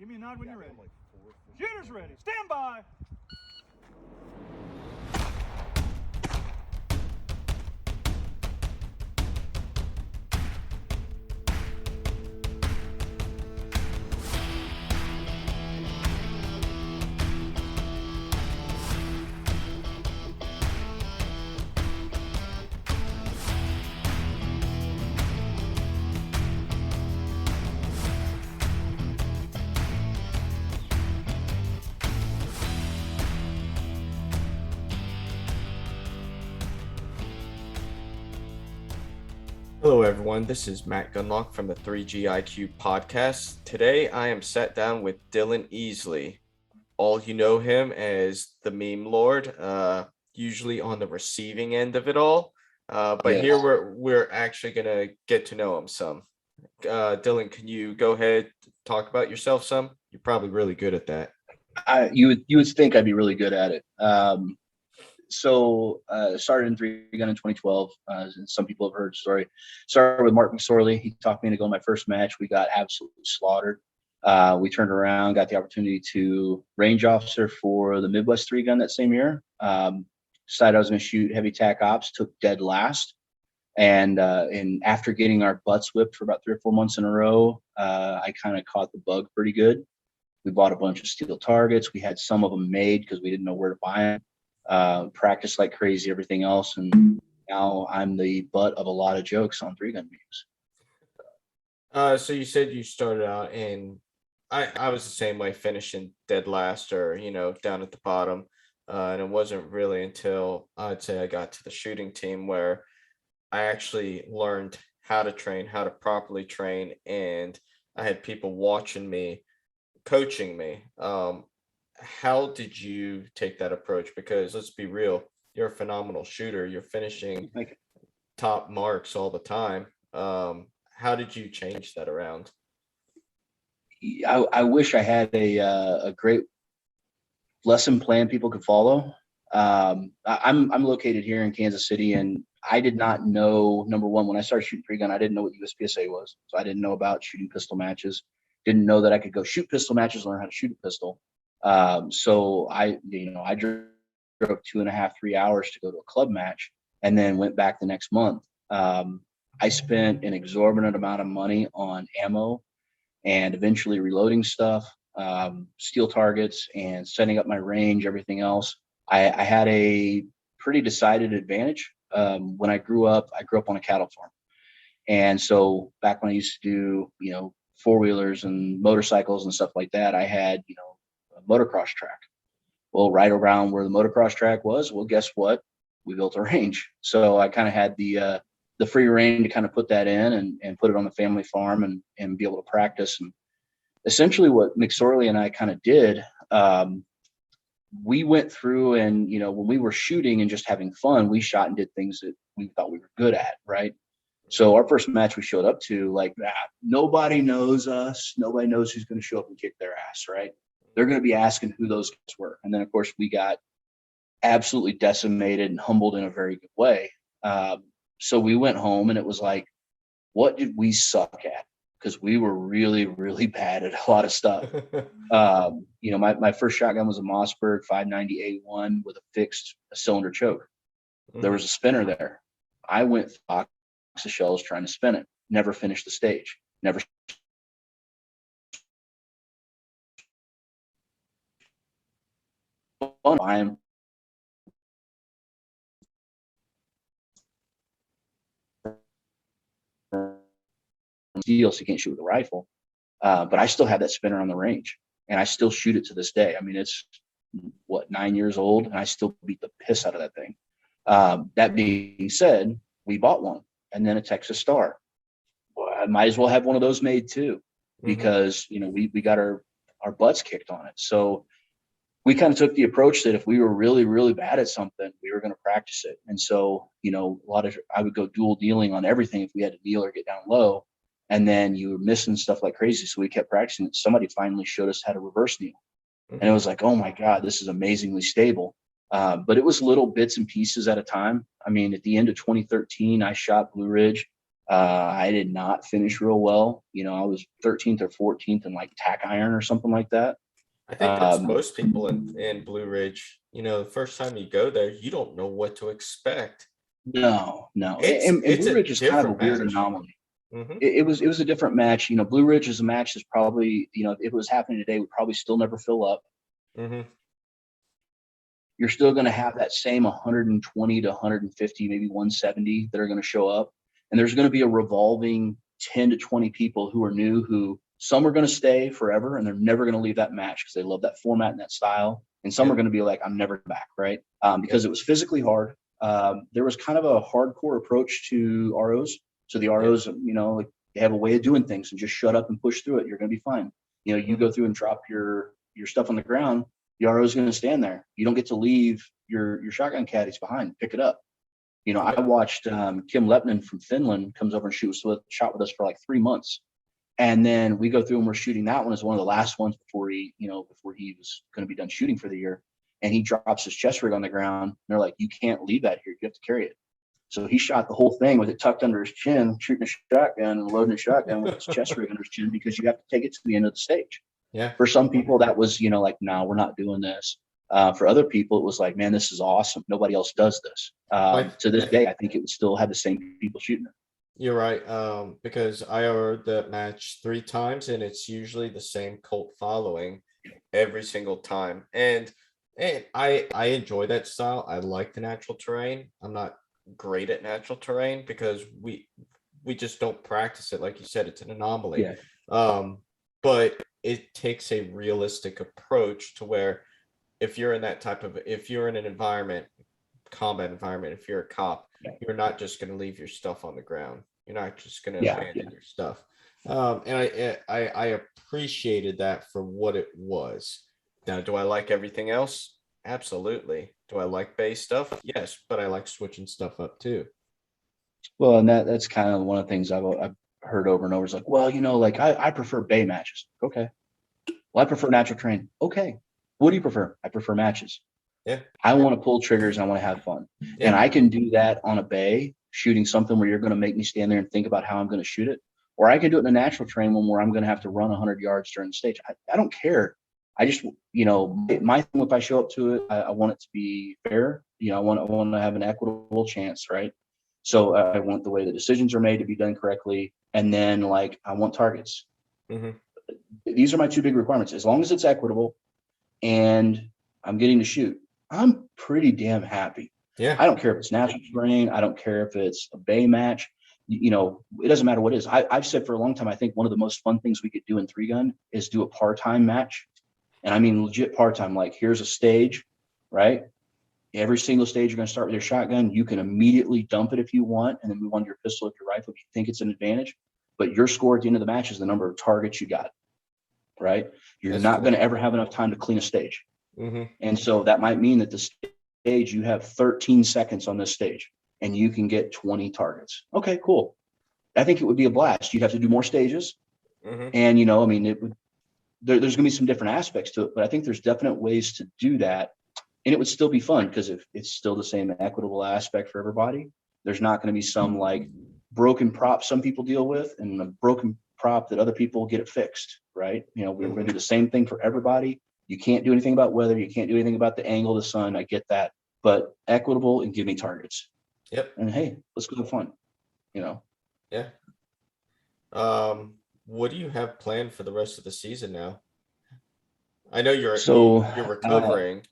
Give me a nod when you're ready. Shooter's ready. Stand by. Hello, everyone. This is Matt Gunlock from the 3GIQ podcast. Today, I am sat down with Dillen Easley. All you know him as the meme lord, usually on the receiving end of it all. But Yes. here we're actually gonna get to know him some. Dillen, can you go ahead talk about yourself some? You're probably really good at that. You would think I'd be really good at it. Started in Three Gun in 2012. Some people have heard the story. Started with Mark McSorley. He talked me into going my first match. We got absolutely slaughtered. We turned around, got the opportunity to range officer for the Midwest Three Gun that same year. Decided I was going to shoot heavy tack ops. Took dead last. And after getting our butts whipped for about 3 or 4 months in a row, I kind of caught the bug pretty good. We bought a bunch of steel targets. We had some of them made because we didn't know where to buy them. Practiced like crazy, everything else, and now I'm the butt of a lot of jokes on three gun memes. So you said you started out and I was the same way, finishing dead last or, down at the bottom. And it wasn't really until I'd say I got to the shooting team where I actually learned how to train, how to properly train. And I had people watching me, coaching me. How did you take that approach? Because let's be real, you're a phenomenal shooter. You're finishing top marks all the time. How did you change that around? I wish I had a great lesson plan people could follow. I'm located here in Kansas City, and I did not know, number one, when I started shooting three gun, I didn't know what USPSA was. So I didn't know about shooting pistol matches. Didn't know that I could go shoot pistol matches, learn how to shoot a pistol. So I drove 2.5, 3 hours to go to a club match and then went back the next month. I spent an exorbitant amount of money on ammo and eventually reloading stuff, steel targets and setting up my range, everything else. I had a pretty decided advantage. When I grew up on a cattle farm. And so back when I used to do, four-wheelers and motorcycles and stuff like that, I had, a motocross track. Well, right around where the motocross track was, well, guess what? We built a range. So I kind of had the free reign to kind of put that in and put it on the family farm and be able to practice. And essentially what McSorley and I kind of did, we went through and, when we were shooting and just having fun, we shot and did things that we thought we were good at, right? So our first match we showed up to, nobody knows us. Nobody knows who's going to show up and kick their ass, right? They're going to be asking who those guys were. And then, of course, we got absolutely decimated and humbled in a very good way. So we went home and it was like, what did we suck at? Because we were really, really bad at a lot of stuff. My first shotgun was a Mossberg 590A1 with a fixed cylinder choke. There was a spinner there. I went box of shells trying to spin it. Never finished the stage. Never. I'm steel, so you can't shoot with a rifle. But I still have that spinner on the range, and I still shoot it to this day. I mean, it's 9 years old, and I still beat the piss out of that thing. That being said, we bought one, and then a Texas Star. Well, I might as well have one of those made too, because we got our butts kicked on it. So we kind of took the approach that if we were really, really bad at something, we were going to practice it. And so, I would go dual dealing on everything if we had to deal or get down low. And then you were missing stuff like crazy. So we kept practicing it. Somebody finally showed us how to reverse kneel. And it was like, oh my God, this is amazingly stable. But it was little bits and pieces at a time. I mean, at the end of 2013, I shot Blue Ridge. I did not finish real well. I was 13th or 14th in like tack iron or something like that. I think that's most people in Blue Ridge. The first time you go there, you don't know what to expect. No. It's And Blue a Ridge is kind of a different weird match. anomaly. Mm-hmm. It was a different match. Blue Ridge is a match that's probably, if it was happening today, would probably still never fill up. Mm-hmm. You're still going to have that same 120 to 150, maybe 170 that are going to show up. And there's going to be a revolving 10 to 20 people who are new, who some are going to stay forever and they're never going to leave that match because they love that format and that style. And some are going to be like, I'm never back, right? Because it was physically hard. There was kind of a hardcore approach to ROs. So the ROs, like they have a way of doing things, and just shut up and push through it. You're going to be fine. You go through and drop your stuff on the ground. The RO is going to stand there. You don't get to leave your shotgun caddies behind. Pick it up. I watched Kim Lepnin from Finland comes over and shot with us for like 3 months. And then we go through and we're shooting that one as one of the last ones before he was going to be done shooting for the year. And he drops his chest rig on the ground. And they're like, you can't leave that here. You have to carry it. So he shot the whole thing with it tucked under his chin, shooting a shotgun and loading a shotgun with his chest rig under his chin, because you have to take it to the end of the stage. Yeah. For some people, that was, like, no, we're not doing this. For other people, it was like, man, this is awesome. Nobody else does this. To this day, I think it would still have the same people shooting it. You're right. Because I heard that match 3 times, and it's usually the same cult following every single time. And I enjoy that style. I like the natural terrain. I'm not great at natural terrain because we just don't practice it. Like you said, it's an anomaly. Yeah. But it takes a realistic approach to where if you're in an environment, combat environment, if you're a cop, you're not just going to leave your stuff on the ground. You're not just going to abandon your stuff. And I appreciated that for what it was. Now, do I like everything else? Absolutely. Do I like base stuff? Yes, but I like switching stuff up too. Well, and that's kind of one of the things I've heard over and over is like, well, like I prefer bay matches. Okay. Well, I prefer natural terrain. Okay. What do you prefer? I prefer matches. Yeah. I want to pull triggers and I want to have fun. Yeah. And I can do that on a bay, shooting something where you're going to make me stand there and think about how I'm going to shoot it. Or I can do it in a natural terrain one where I'm going to have to run 100 yards during the stage. I don't care. I just, my thing, if I show up to it, I want it to be fair. I want to have an equitable chance, right? So I want the way the decisions are made to be done correctly. And then, like, I want targets. Mm-hmm. These are my 2 big requirements. As long as it's equitable and I'm getting to shoot, I'm pretty damn happy. Yeah. I don't care if it's natural terrain. I don't care if it's a bay match. It doesn't matter what it is. I've said for a long time, I think one of the most fun things we could do in 3-gun is do a par-time match. And I mean legit part-time. Like, here's a stage, right? Every single stage, you're going to start with your shotgun. You can immediately dump it if you want, and then move on to your pistol if your rifle, if you think it's an advantage. But your score at the end of the match is the number of targets you got, right? You're not going to ever have enough time to clean a stage. Mm-hmm. And so that might mean that the stage, you have 13 seconds on this stage, and you can get 20 targets. Okay, cool. I think it would be a blast. You'd have to do more stages. Mm-hmm. And, it would. There's going to be some different aspects to it, but I think there's definite ways to do that. And it would still be fun because if it's still the same equitable aspect for everybody, there's not going to be some like broken prop some people deal with and a broken prop that other people get it fixed, right? We're going to do the same thing for everybody. You can't do anything about weather. You can't do anything about the angle of the sun. I get that, but equitable and give me targets. Yep. And hey, let's go have fun, Yeah. What do you have planned for the rest of the season now? I know you're recovering.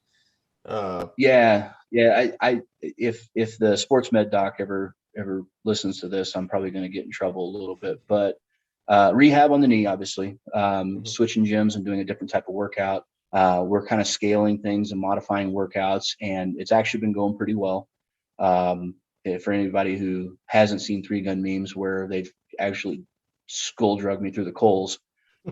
Yeah. I if the sports med doc ever listens to this, I'm probably going to get in trouble a little bit. But rehab on the knee, obviously, switching gyms and doing a different type of workout. We're kind of scaling things and modifying workouts, and it's actually been going pretty well. For anybody who hasn't seen 3-gun memes where they've actually skull drug me through the coals.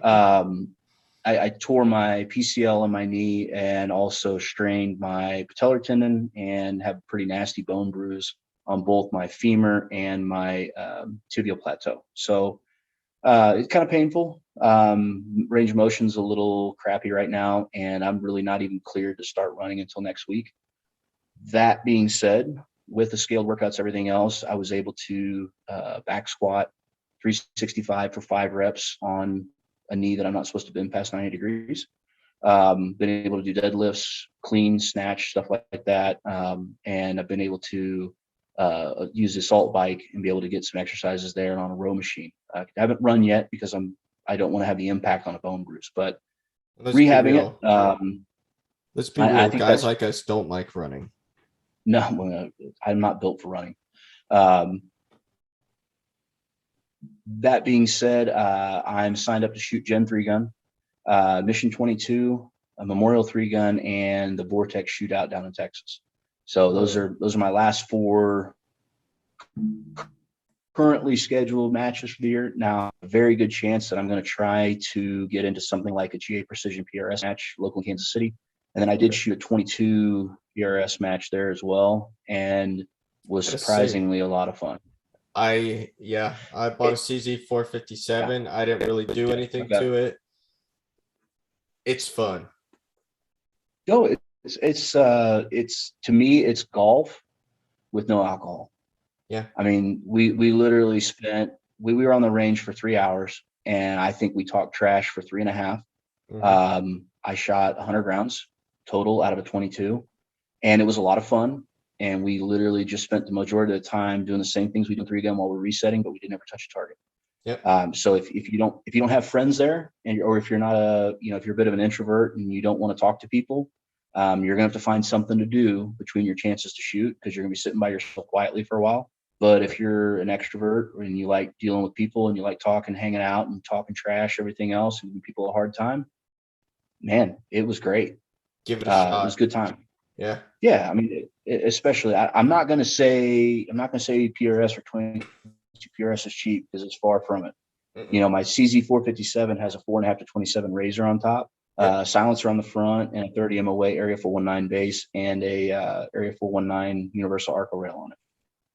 I tore my PCL on my knee and also strained my patellar tendon and have a pretty nasty bone bruise on both my femur and my tibial plateau. So it's kind of painful. Range of motion's a little crappy right now, and I'm really not even cleared to start running until next week. That being said, with the scaled workouts, everything else, I was able to back squat 365 for 5 reps on a knee that I'm not supposed to bend past 90 degrees. Been able to do deadlifts, clean, snatch, stuff like that. And I've been able to use the assault bike and be able to get some exercises there on a row machine. I haven't run yet because I don't want to have the impact on a bone bruise, but rehabbing it. Let's be real. I think Guys like us don't like running. No, I'm not built for running. That being said, I'm signed up to shoot Gen 3 gun, Mission 22, a Memorial 3 gun, and the Vortex shootout down in Texas. So those are my last 4 currently scheduled matches for the year. Now, a very good chance that I'm going to try to get into something like a GA Precision PRS match local in Kansas City. And then I did shoot a 22 PRS match there as well, and was surprisingly a lot of fun. I bought a CZ 457. Yeah. I didn't really do anything to it. It's fun. No, it's to me, it's golf with no alcohol. Yeah. I mean, we literally we were on the range for 3 hours, and I think we talked trash for 3.5. Mm-hmm. I shot 100 rounds total out of a 22, and it was a lot of fun. And we literally just spent the majority of the time doing the same things we do in 3 gun while we're resetting, but we didn't ever touch a target. Yep. So if you don't have friends there, or if you're not if you're a bit of an introvert and you don't want to talk to people, you're gonna have to find something to do between your chances to shoot, because you're gonna be sitting by yourself quietly for a while. But if you're an extrovert and you like dealing with people and you like talking, hanging out and talking trash, everything else, and giving people a hard time, man, it was great. Give it a shot. It was a good time. Yeah. Yeah. I mean, especially, I'm not going to say PRS or 22 PRS is cheap, because it's far from it. Mm-mm. You know, my CZ 457 has a 4.5 to 27 razor on top, silencer on the front, and a 30 MOA Area 419 base, and a Area 419 universal Arco rail on it.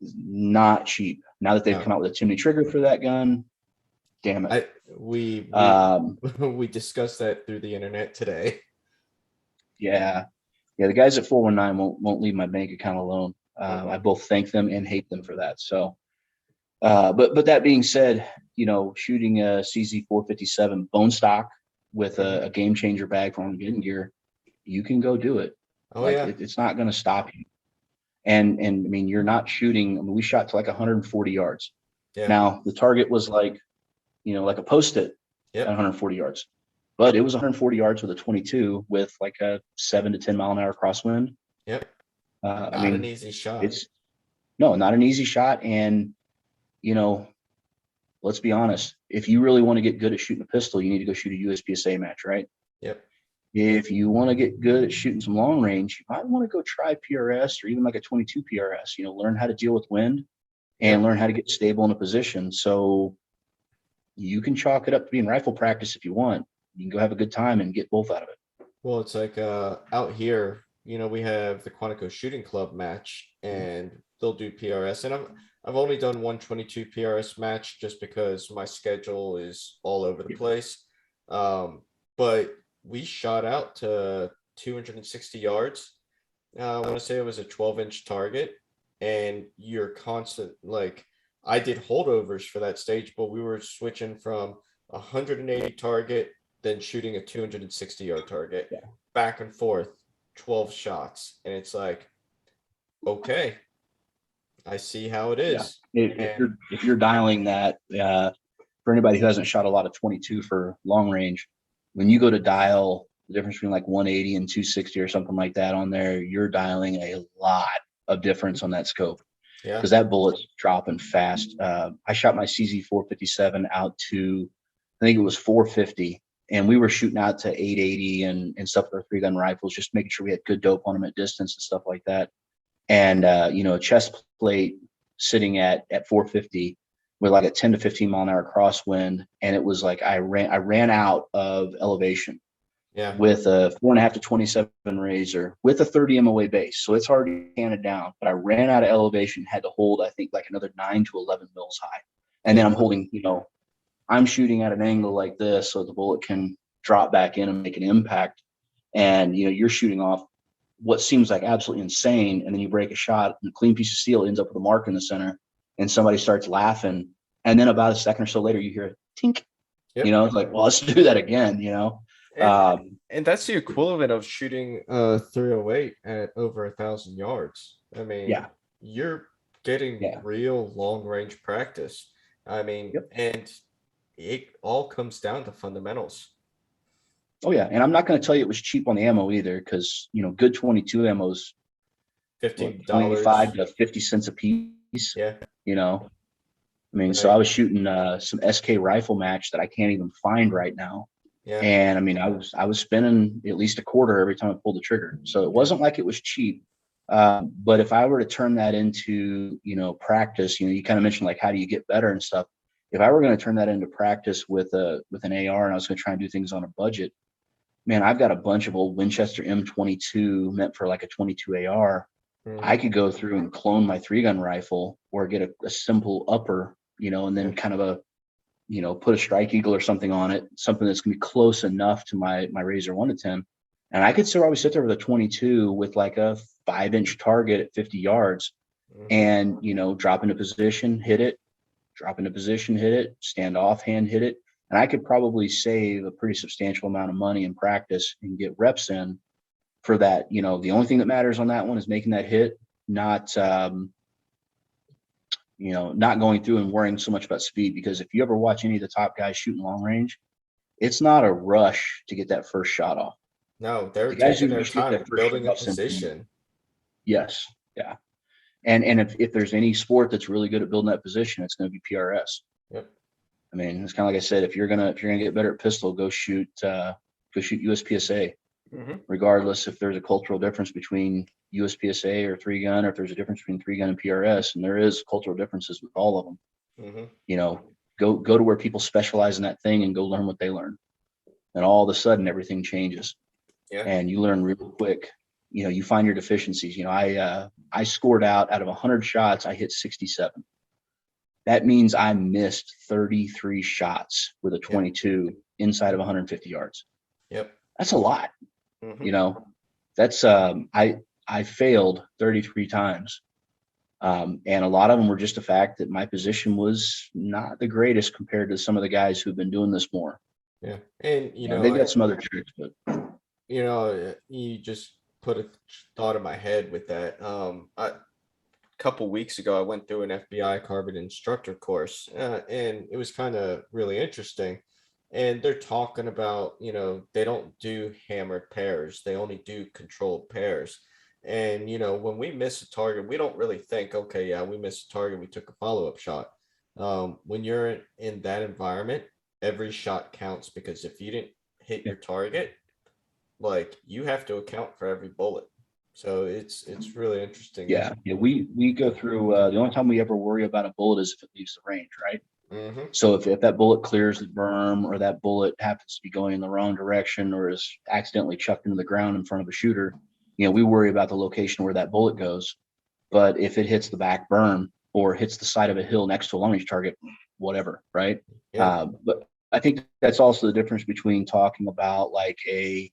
It's not cheap. Now that they've come out with a chimney trigger for that gun, damn it. We discussed that through the internet today. Yeah. The guys at 419 won't leave my bank account alone. I both thank them and hate them for that. So, but that being said, you know, shooting a CZ 457 bone stock with a game changer bag from Armageddon gear, you can go do it. It's not going to stop you. And I mean, you're not shooting. I mean, we shot to like 140 yards. Yeah. Now the target was like a post-it at 140 yards. But it was 140 yards with a 22 with like a 7 to 10 mile an hour crosswind. Yep. Not an easy shot. Not an easy shot. And, you know, let's be honest. If you really want to get good at shooting a pistol, you need to go shoot a USPSA match, right? Yep. If you want to get good at shooting some long range, you might want to go try PRS or even like a 22 PRS. You know, learn how to deal with wind and learn how to get stable in a position. So you can chalk it up to being rifle practice if you want. You can go have a good time and get both out of it. Well, it's like out here, you know, we have the Quantico Shooting Club match, and they'll do PRS. And I've only done 122 PRS match just because my schedule is all over the place. But we shot out to 260 yards. I want to say it was a 12-inch target, and you're constant. Like, I did holdovers for that stage, but we were switching from 180 target, then shooting a 260-yard target, back and forth, 12 shots. And it's like, okay, I see how it is. Yeah. If you're dialing that, for anybody who hasn't shot a lot of 22 for long range, when you go to dial the difference between like 180 and 260 or something like that on there, you're dialing a lot of difference on that scope. Yeah. Because that bullet's dropping fast. I shot my CZ 457 out to, I think it was 450. And we were shooting out to 880 and stuff with our 3-gun rifles, just making sure we had good dope on them at distance and stuff like that. And, you know, a chest plate sitting at 450 with like a 10 to 15 mile an hour crosswind. And it was like I ran out of elevation with a 4.5 to 27 razor with a 30 MOA base. So it's already handed down. But I ran out of elevation, had to hold, I think, like another 9 to 11 mils high. And then I'm holding, you know, I'm shooting at an angle like this so the bullet can drop back in and make an impact. And, you know, you're shooting off what seems like absolutely insane, and then you break a shot and a clean piece of steel ends up with a mark in the center, and somebody starts laughing, and then about a second or so later you hear a tink. Yep. You know, it's like, well, let's do that again. You know, and that's the equivalent of shooting 308 at over 1,000 yards. I mean, yeah, you're getting real long range practice. I mean, and it all comes down to fundamentals. Oh yeah, and I'm not going to tell you it was cheap on the ammo either, because you know, good 22 ammo's $15, 25 to 50 cents a piece. Yeah, you know, I mean, Right. so I was shooting some SK rifle match that I can't even find right now. Yeah. And I mean, I was spending at least a quarter every time I pulled the trigger. So it wasn't like it was cheap. But if I were to turn that into, you know, practice, you know, you kind of mentioned like, how do you get better and stuff? If I were going to turn that into practice with an AR, and I was going to try and do things on a budget, man, I've got a bunch of old Winchester M22 meant for like a 22 AR. I could go through and clone my 3-gun rifle, or get a simple upper, you know, and then kind of a, you know, put a Strike Eagle or something on it, something that's going to be close enough to my Razor 1-10. And I could still always sit there with a 22 with like a 5-inch target at 50 yards and, you know, drop into position, hit it, drop into position, hit it, stand off, hand hit it. And I could probably save a pretty substantial amount of money in practice and get reps in for that. You know, the only thing that matters on that one is making that hit, not, you know, not going through and worrying so much about speed. Because if you ever watch any of the top guys shooting long range, it's not a rush to get that first shot off. No, they're The guys taking who their just get time that first building a shot off in- position. Yes. Yeah. And if there's any sport that's really good at building that position, it's going to be PRS. Yep. I mean, it's kind of like I said, if you're gonna get better at pistol, go shoot USPSA. Regardless if there's a cultural difference between USPSA or 3-gun, or if there's a difference between 3-gun and PRS, and there is cultural differences with all of them. You know, go to where people specialize in that thing and go learn what they learn, and all of a sudden everything changes. Yeah. And you learn real quick. You know, you find your deficiencies. You know, I scored out of 100 shots, I hit 67. That means I missed 33 shots with a 22 inside of 150 yards. Yep. That's a lot. You know, that's I failed 33 times. And a lot of them were just the fact that my position was not the greatest compared to some of the guys who've been doing this more. Yeah. And, you know, they've got some other tricks, but you know, you just put a thought in my head with that. A couple weeks ago, I went through an FBI carbon instructor course, and it was kind of really interesting. And they're talking about, you know, they don't do hammered pairs. They only do controlled pairs. And, you know, when we miss a target, we don't really think, okay, yeah, we missed a target, we took a follow-up shot. When you're in that environment, every shot counts, because if you didn't hit your target, like, you have to account for every bullet. So it's really interesting. Yeah. We go through, the only time we ever worry about a bullet is if it leaves the range, right? So if that bullet clears the berm, or that bullet happens to be going in the wrong direction, or is accidentally chucked into the ground in front of a shooter, you know, we worry about the location where that bullet goes. But if it hits the back berm or hits the side of a hill next to a long range target, whatever, right? But I think that's also the difference between talking about like a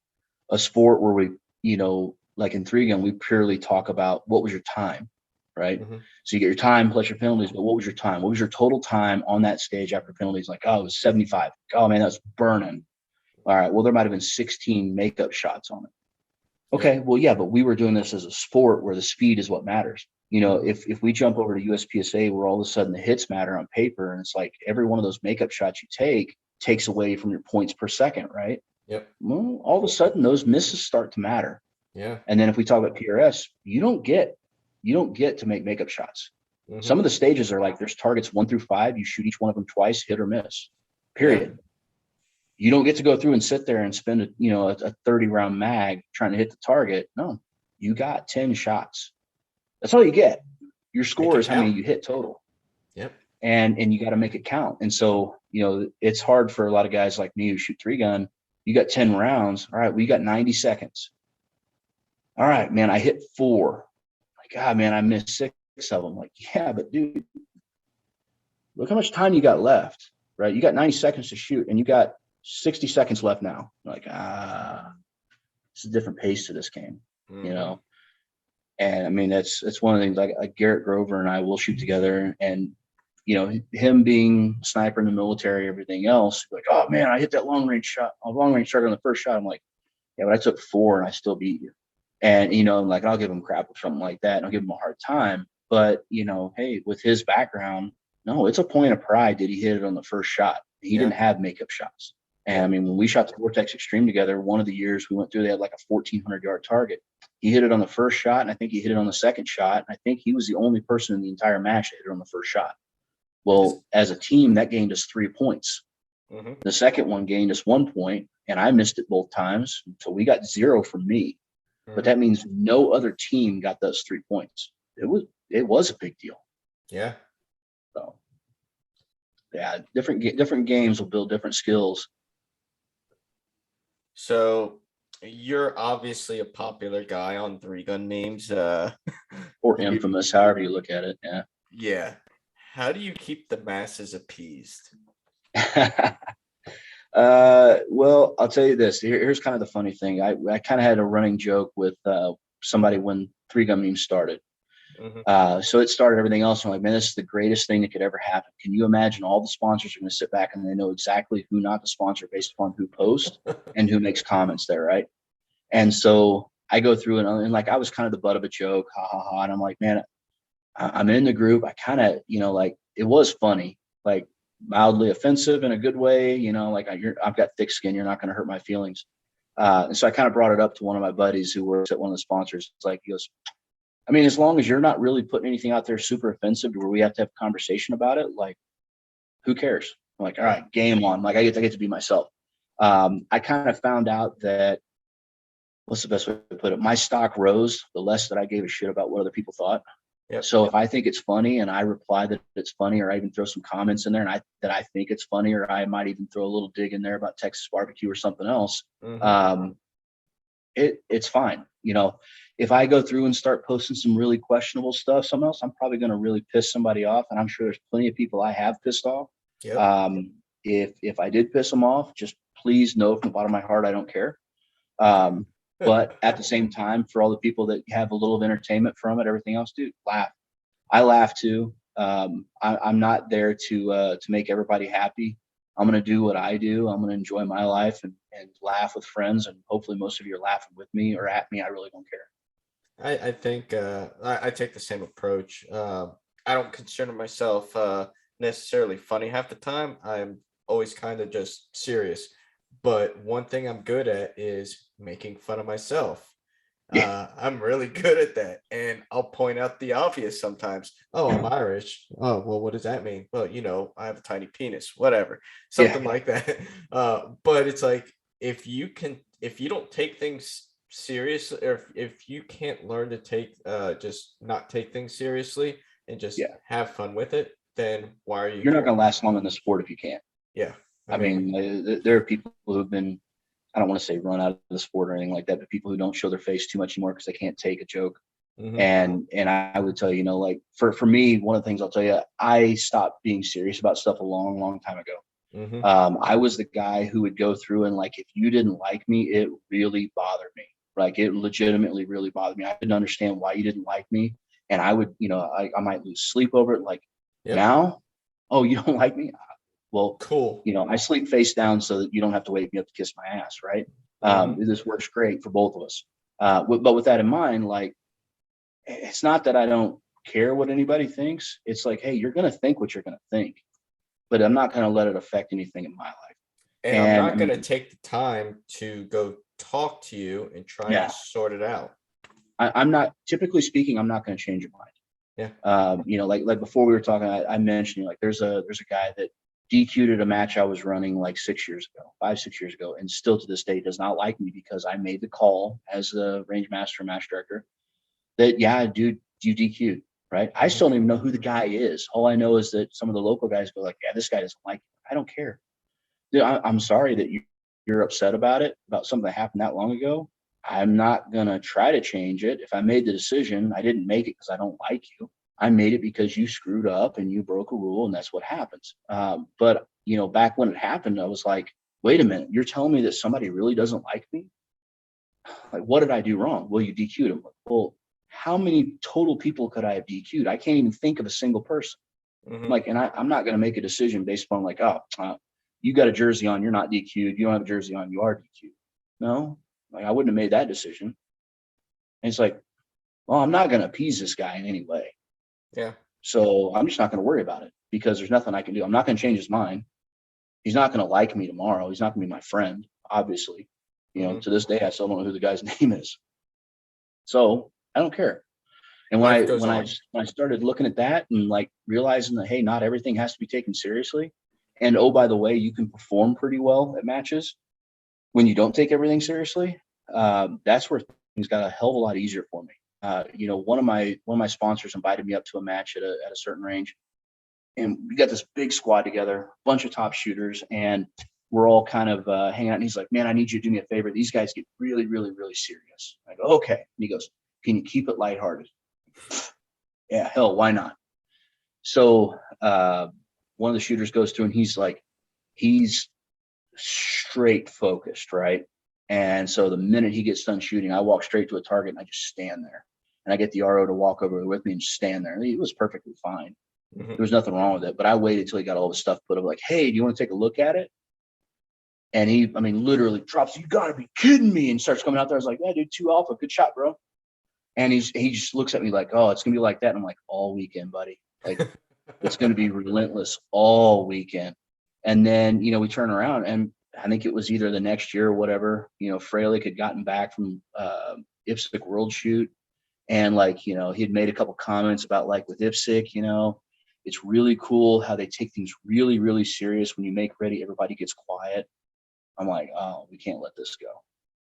sport where we, you know, like in 3-gun, we purely talk about what was your time, right? So you get your time plus your penalties, but what was your time? What was your total time on that stage after penalties? Like, oh, it was 75. Oh man, that's burning. All right, well, there might have been 16 makeup shots on it. Okay, well, yeah, but we were doing this as a sport where the speed is what matters. You know, if we jump over to USPSA, where all of a sudden the hits matter on paper, and it's like every one of those makeup shots you take takes away from your points per second, right? Yep. Well, all of a sudden those misses start to matter. Yeah. And then if we talk about PRS, you don't get to make makeup shots. Some of the stages are like, there's targets 1 through 5. You shoot each one of them twice, hit or miss, period. Yeah. You don't get to go through and sit there and spend a 30-round mag trying to hit the target. No, you got 10 shots. That's all you get. Your score is how many you hit total. Yep. And you got to make it count. And so, you know, it's hard for a lot of guys like me who shoot 3-gun. You got 10 rounds. All right, well, you got 90 seconds. All right, man, I hit 4. Like, God, man, I missed 6 of them. Like, yeah, but dude, look how much time you got left, right? You got 90 seconds to shoot, and you got 60 seconds left now. Like, it's a different pace to this game. you know. And I mean, it's one of the things, like Garrett Grover and I will shoot together, and you know, him being a sniper in the military, everything else, like, oh man, I hit that long range shot on the first shot. I'm like, yeah, but I took 4 and I still beat you. And you know, like, I'll give him crap or something like that, and I'll give him a hard time. But you know, hey, with his background, no, it's a point of pride that he hit it on the first shot. He didn't have makeup shots. And I mean, when we shot the Vortex Extreme together, one of the years we went through, they had like a 1,400-yard target. He hit it on the first shot, and I think he hit it on the second shot. And I think he was the only person in the entire match that hit it on the first shot. Well, as a team, that gained us 3 points. The second one gained us 1 point, and I missed it both times. So we got 0 from me. But that means no other team got those 3 points. It was a big deal. Yeah. So, yeah, different games will build different skills. So you're obviously a popular guy on 3-gun memes. Or infamous, however you look at it. Yeah. Yeah. How do you keep the masses appeased? Well, I'll tell you this. Here's kind of the funny thing. I kind of had a running joke with somebody when 3-gun memes started. So it started everything else. I'm like, man, this is the greatest thing that could ever happen. Can you imagine all the sponsors are going to sit back and they know exactly who not to sponsor based upon who posts and who makes comments there, right? And so I go through and like, I was kind of the butt of a joke, ha ha ha. And I'm like, man, I'm in the group. I kind of, you know, like, it was funny, like mildly offensive in a good way, you know, like I've got thick skin. You're not going to hurt my feelings. And so I kind of brought it up to one of my buddies who works at one of the sponsors. It's like, he goes, I mean, as long as you're not really putting anything out there super offensive to where we have to have a conversation about it, like, who cares? I'm like, all right, game on. Like, I get to be myself. I kind of found out that, what's the best way to put it? My stock rose the less that I gave a shit about what other people thought. So if I think it's funny and I reply that it's funny, or I even throw some comments in there and I think it's funny, or I might even throw a little dig in there about Texas barbecue or something else, it's fine. You know, if I go through and start posting some really questionable stuff, something else, I'm probably going to really piss somebody off. And I'm sure there's plenty of people I have pissed off. If I did piss them off, just please know from the bottom of my heart, I don't care. But at the same time, for all the people that have a little of entertainment from it, everything else, dude, laugh. I laugh too. I'm not there to make everybody happy. I'm going to do what I do. I'm going to enjoy my life and laugh with friends. And hopefully most of you are laughing with me or at me. I really don't care. I think I take the same approach. I don't consider myself necessarily funny half the time. I'm always kind of just serious. But one thing I'm good at is making fun of myself. I'm really good at that. And I'll point out the obvious sometimes. Oh, I'm Irish. Oh, well, what does that mean? Well, you know, I have a tiny penis, whatever, something like that. But it's like, if you don't take things serious, or if you can't learn to just not take things seriously and just have fun with it, then why are you're not going to last long in the sport if you can't. I mean, there are people who've been, I don't want to say run out of the sport or anything like that, but people who don't show their face too much anymore because they can't take a joke. And I would tell you, you know, like for me, one of the things I'll tell you, I stopped being serious about stuff a long time ago. I was the guy who would go through and, like, if you didn't like me, it really bothered me. Like, it legitimately really bothered me. I didn't understand why you didn't like me. And I would, you know, I might lose sleep over it. Like now, oh, you don't like me? Well, cool. You know, I sleep face down so that you don't have to wake me up to kiss my ass. Right. This works great for both of us. But with that in mind, like, it's not that I don't care what anybody thinks. It's like, hey, you're going to think what you're going to think, but I'm not going to let it affect anything in my life. And I'm not going to take the time to go talk to you and try to sort it out. I'm not, typically speaking, I'm not going to change your mind. You know, like before we were talking, I mentioned, like, there's a guy that DQ'd at a match I was running like 6 years ago, 5-6 years ago, and still to this day does not like me because I made the call as the range master, match director, that, dude, you DQ'd, right? I still don't even know who the guy is. All I know is that some of the local guys go like, yeah, this guy doesn't like me. I don't care. Dude, I'm sorry that you're upset about it, about something that happened that long ago. I'm not going to try to change it. If I made the decision, I didn't make it because I don't like you. I made it because you screwed up and you broke a rule, and that's what happens. But, you know, back when it happened, I was like, wait a minute, you're telling me that somebody really doesn't like me? Like, what did I do wrong? Well, you DQ'd him. Well, how many total people could I have DQ'd? I can't even think of a single person. Mhm. Like, and I'm not going to make a decision based upon like, oh, you got a jersey on, you're not DQ'd. You don't have a jersey on, you are DQ'd. No, like I wouldn't have made that decision. And it's like, well, I'm not going to appease this guy in any way. Yeah. So I'm just not going to worry about it because there's nothing I can do. I'm not going to change his mind. He's not going to like me tomorrow. He's not going to be my friend, obviously. You know, to this day, I still don't know who the guy's name is. So I don't care. And when I started looking at that and like realizing that, hey, not everything has to be taken seriously. And oh, by the way, you can perform pretty well at matches when you don't take everything seriously. That's where things got a hell of a lot easier for me. You know, one of my sponsors invited me up to a match at a certain range, and we got this big squad together, bunch of top shooters, and we're all kind of hanging out. And he's like, "Man, I need you to do me a favor. These guys get really, really, really serious." I go, "Okay." And he goes, "Can you keep it lighthearted?" Yeah, hell, why not? So one of the shooters goes through, and he's straight focused, right? And so the minute he gets done shooting, I walk straight to a target and I just stand there. And I get the RO to walk over with me and just stand there. And it was perfectly fine. There was nothing wrong with it. But I waited till he got all the stuff put up, like, "Hey, do you want to take a look at it?" And he, I mean, literally drops, "You got to be kidding me," and starts coming out there. I was like, "Yeah, dude, 2 alpha. Good shot, bro." And he just looks at me like, "Oh, it's going to be like that." And I'm like, "All weekend, buddy. Like, it's going to be relentless all weekend." And then, you know, we turn around, and I think it was either the next year or whatever, you know, Freilich had gotten back from IPSC World Shoot. And like, you know, he had made a couple comments about like with IPSC, you know, it's really cool how they take things really, really serious. When you make ready, everybody gets quiet. I'm like, oh, we can't let this go.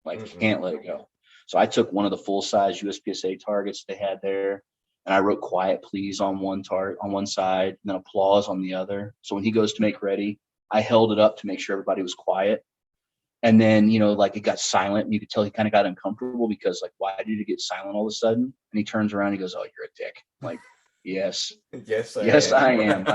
Like, can't let it go. So I took one of the full-size USPSA targets they had there, and I wrote "quiet please" on one side, and then applause on the other. So when he goes to make ready, I held it up to make sure everybody was quiet. And then, you know, like it got silent, and you could tell he kind of got uncomfortable because like, why did it get silent all of a sudden? And he turns around and he goes, "Oh, you're a dick." I'm like, yes, Yes, I am.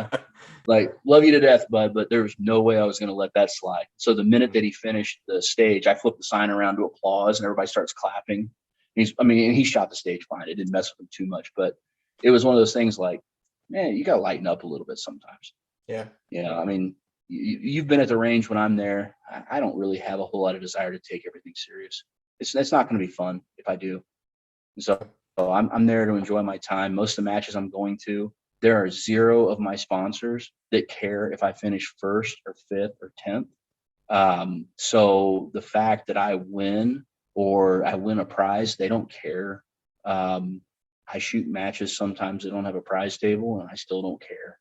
Like, love you to death, bud, but there was no way I was going to let that slide. So the minute that he finished the stage, I flipped the sign around to applause, and everybody starts clapping. And he shot the stage fine. It didn't mess with him too much, but it was one of those things like, man, you got to lighten up a little bit sometimes. Yeah. You know, I mean, you've been at the range when I'm there. I don't really have a whole lot of desire to take everything serious. It's not going to be fun if I do. So I'm there to enjoy my time. Most of the matches I'm going to, there are 0 of my sponsors that care if I finish 1st or 5th or 10th. So the fact that I win or I win a prize, they don't care. I shoot matches sometimes that don't have a prize table, and I still don't care.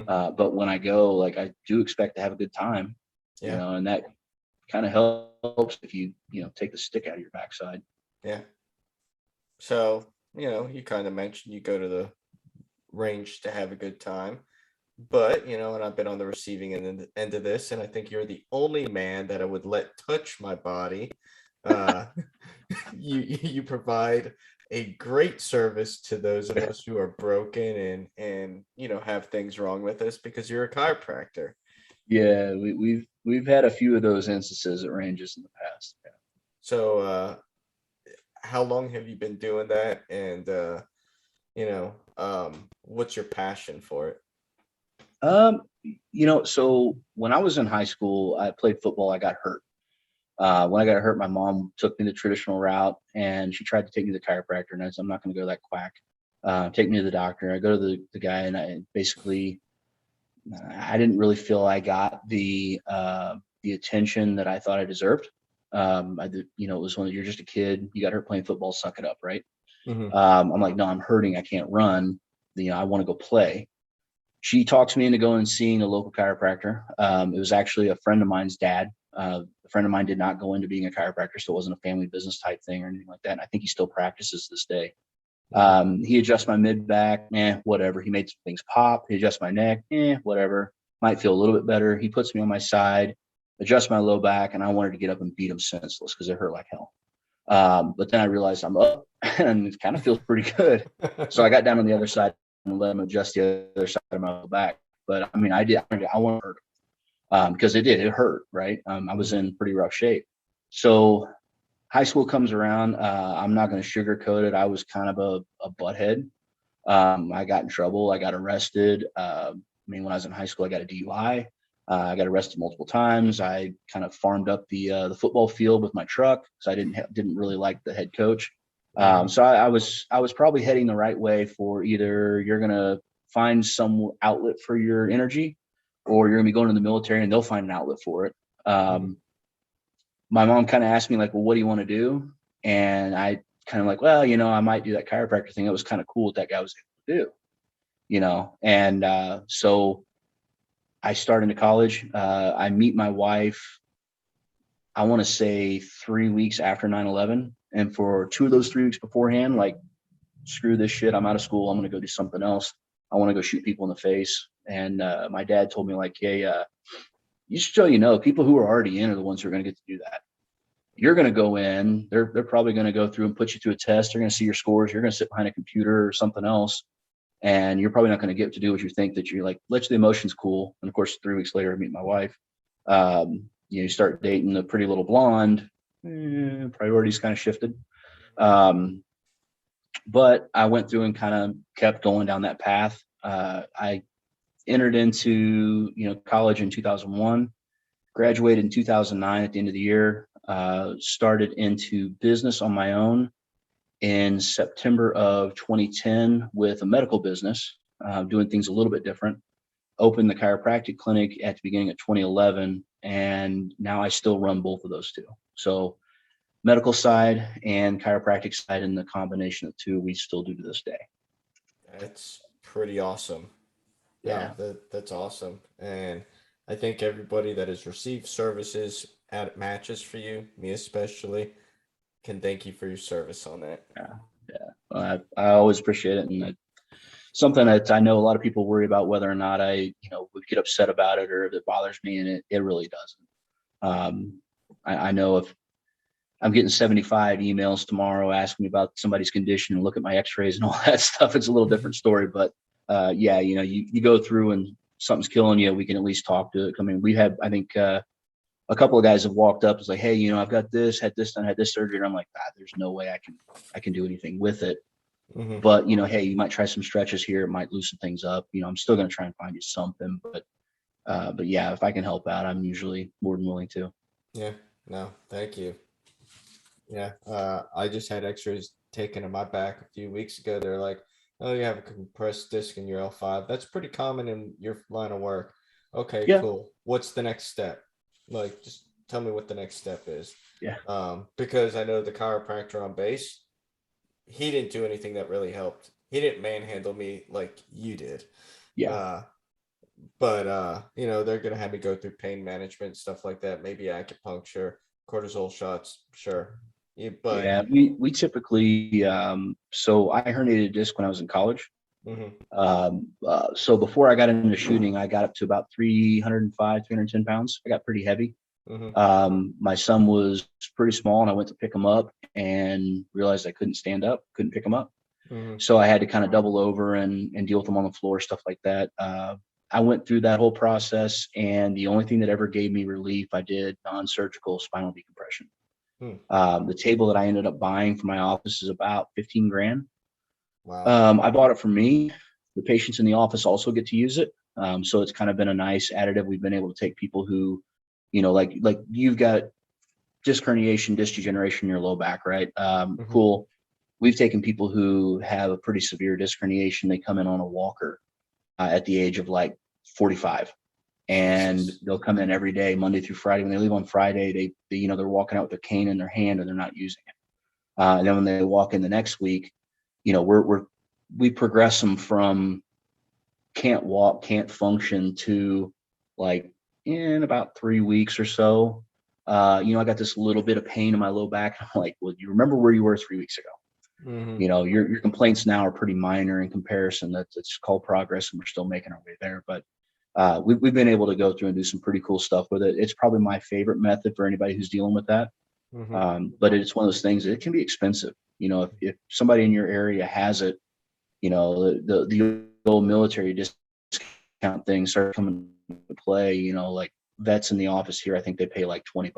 But when I go, like, I do expect to have a good time, you know, and that kind of helps if you take the stick out of your backside. Yeah. So, you know, you kind of mentioned you go to the range to have a good time, but, you know, and I've been on the receiving end of this, and I think you're the only man that I would let touch my body. You provide a great service to those of us who are broken and you know, have things wrong with us, because you're a chiropractor. Yeah, we've had a few of those instances at ranges in the past. Yeah. So how long have you been doing that, and you know, what's your passion for it? You know, so when I was in high school, I played football. I got hurt. When I got hurt, my mom took me the traditional route, and she tried to take me to the chiropractor. And I said, "I'm not going to go to that quack. Take me to the doctor." I go to the guy, and I didn't really feel I got the attention that I thought I deserved. You know, it was when you're just a kid, you got hurt playing football, suck it up, right? I'm like, "No, I'm hurting. I can't run. You know, I want to go play." She talks me into going and seeing a local chiropractor. It was actually a friend of mine's dad. A friend of mine did not go into being a chiropractor, so it wasn't a family business type thing or anything like that. And I think he still practices this day. He adjusts my mid back, whatever. He made some things pop. He adjusts my neck, whatever. Might feel a little bit better. He puts me on my side, adjusts my low back, and I wanted to get up and beat him senseless because it hurt like hell. But then I realized I'm up, and it kind of feels pretty good. So I got down on the other side and let him adjust the other side of my back. But I mean, I want to hurt because it hurt, right? I was in pretty rough shape. So high school comes around. I'm not going to sugarcoat it. I was kind of a butthead. I got in trouble. I got arrested. I mean, when I was in high school, I got a DUI. I got arrested multiple times. I kind of farmed up the football field with my truck because I didn't really like the head coach. So I was probably heading the right way for either you're gonna find some outlet for your energy, or you're gonna be going to the military and they'll find an outlet for it. My mom kind of asked me like, well, what do you want to do? And I kind of like, well, I might do that chiropractor thing. It was kind of cool what that guy was able to do, and so I start into college. I meet my wife, I want to say 3 weeks after 9/11. And for 2 of those 3 weeks beforehand, like, screw this shit. I'm out of school. I'm going to go do something else. I want to go shoot people in the face. And my dad told me like, hey, you should people who are already in are the ones who are going to get to do that. You're going to go in, they're probably going to go through and put you through a test. They're going to see your scores. You're going to sit behind a computer or something else. And you're probably not going to get to do what you think that you're like, let the emotions cool. And of course, 3 weeks later, I meet my wife. You start dating a pretty little blonde. Priorities kind of shifted. But I went through and kind of kept going down that path. I entered into, college in 2001, graduated in 2009 at the end of the year, started into business on my own in September of 2010 with a medical business, doing things a little bit different. Opened the chiropractic clinic at the beginning of 2011, and now I still run both of those two. So medical side and chiropractic side, and the combination of the two, we still do to this day. That's pretty awesome. Yeah. That's awesome. And I think everybody that has received services at matches for you, me especially, can thank you for your service on that. Yeah. I always appreciate it. And something that I know a lot of people worry about whether or not I, would get upset about it or if it bothers me, and it really doesn't. I know if I'm getting 75 emails tomorrow asking me about somebody's condition and look at my x-rays and all that stuff, it's a little different story. But you go through and something's killing you, we can at least talk to it. I mean, we have, I think, a couple of guys have walked up, it's like, hey, I've got this, had this done, had this surgery. And I'm like, there's no way I can do anything with it. Mm-hmm. But, hey, you might try some stretches here. It might loosen things up. I'm still going to try and find you something. But yeah, if I can help out, I'm usually more than willing to. Yeah, no, thank you. Yeah, I just had x-rays taken of my back a few weeks ago. They're like, oh, you have a compressed disc in your L5. That's pretty common in your line of work. Okay, Yeah. Cool. What's the next step? Like, just tell me what the next step is. Yeah. Because I know the chiropractor on base, he didn't do anything that really helped. He didn't manhandle me like you did. Yeah. But they're gonna have me go through pain management, stuff like that. Maybe acupuncture, cortisol shots, sure. Yeah, we typically so I herniated a disc when I was in college. So before I got into shooting, I got up to about 305, 310 pounds. I got pretty heavy. My son was pretty small, and I went to pick him up and realized I couldn't stand up, couldn't pick him up. So I had to kind of double over and deal with him on the floor, stuff like that. I went through that whole process, and the only thing that ever gave me relief, I did non-surgical spinal decompression. The table that I ended up buying for my office is about 15 grand. Wow. I bought it for me. The patients in the office also get to use it. So it's kind of been a nice additive. We've been able to take people who, like you've got disc herniation, disc degeneration in your low back, right? Cool. We've taken people who have a pretty severe disc herniation. They come in on a walker at the age of like 45. And they'll come in every day, Monday through Friday. When they leave on Friday, they're walking out with their cane in their hand and they're not using it. And then when they walk in the next week, we progress them from can't walk, can't function to like in about 3 weeks or so. I got this little bit of pain in my low back. I'm like, well, you remember where you were 3 weeks ago? Your complaints now are pretty minor in comparison. That's called progress, and we're still making our way there. But we've been able to go through and do some pretty cool stuff with it. It's probably my favorite method for anybody who's dealing with that. But it's one of those things that it can be expensive. If somebody in your area has it, the old military discount thing started coming to play. Like vets in the office here, I think they pay like $20.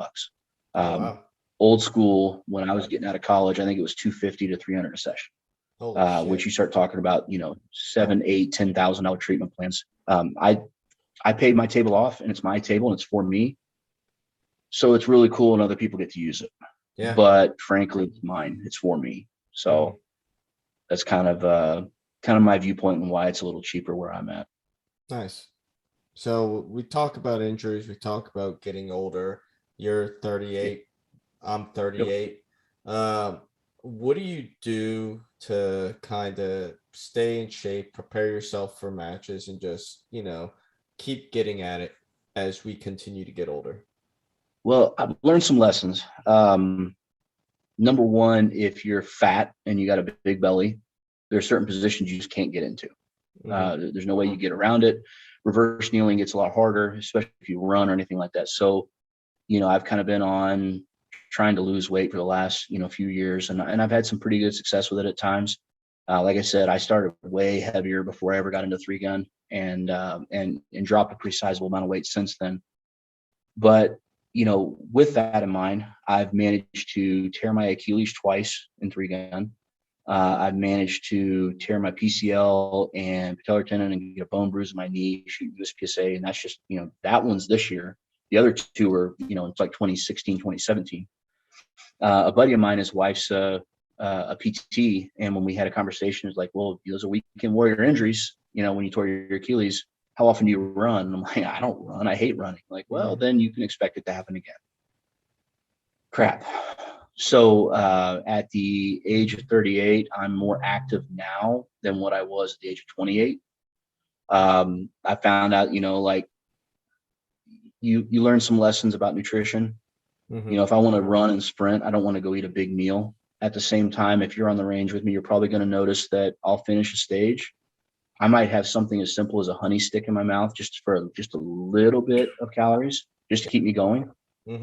Wow. old school, when I was getting out of college, I think it was 250 to 300 a session. Holy shit. Which you start talking about, $7, $8, $10,000 treatment plans. I paid my table off, and it's my table and it's for me. So it's really cool and other people get to use it. Yeah. But frankly, it's mine. It's for me. So that's kind of my viewpoint and why it's a little cheaper where I'm at. Nice. So we talk about injuries. We talk about getting older. You're 38. I'm 38. What do you do to kind of stay in shape, prepare yourself for matches, and just, keep getting at it as we continue to get older? Well, I've learned some lessons. Number one, if you're fat and you got a big belly, there are certain positions you just can't get into. There's no way you get around it. Reverse kneeling gets a lot harder, especially if you run or anything like that. So, I've kind of been on trying to lose weight for the last, few years, and I've had some pretty good success with it at times. Like I said, I started way heavier before I ever got into 3-gun, and dropped a pretty sizable amount of weight since then. But with that in mind, I've managed to tear my Achilles twice in 3-gun. I've managed to tear my PCL and patellar tendon and get a bone bruise in my knee, shoot USPSA. And that's just, that one's this year. The other two were, it's like 2016, 2017. A buddy of mine, his wife's a PT. And when we had a conversation, it's like, well, those are weekend warrior injuries. When you tore your Achilles, how often do you run? And I'm like, I don't run. I hate running. Like, well, then you can expect it to happen again. Crap. So at the age of 38, I'm more active now than what I was at the age of 28. I found out, like you learn some lessons about nutrition. If I want to run and sprint, I don't want to go eat a big meal. At the same time, if you're on the range with me, you're probably going to notice that I'll finish a stage. I might have something as simple as a honey stick in my mouth just for just a little bit of calories, just to keep me going.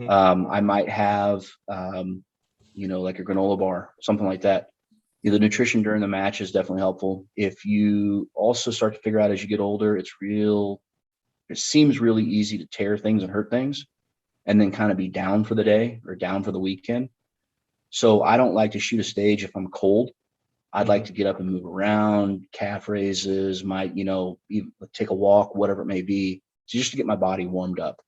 I might have, like a granola bar, something like that. The nutrition during the match is definitely helpful. If you also start to figure out as you get older, it seems really easy to tear things and hurt things and then kind of be down for the day or down for the weekend. So I don't like to shoot a stage if I'm cold. I'd like to get up and move around, calf raises, might, even take a walk, whatever it may be, just to get my body warmed up.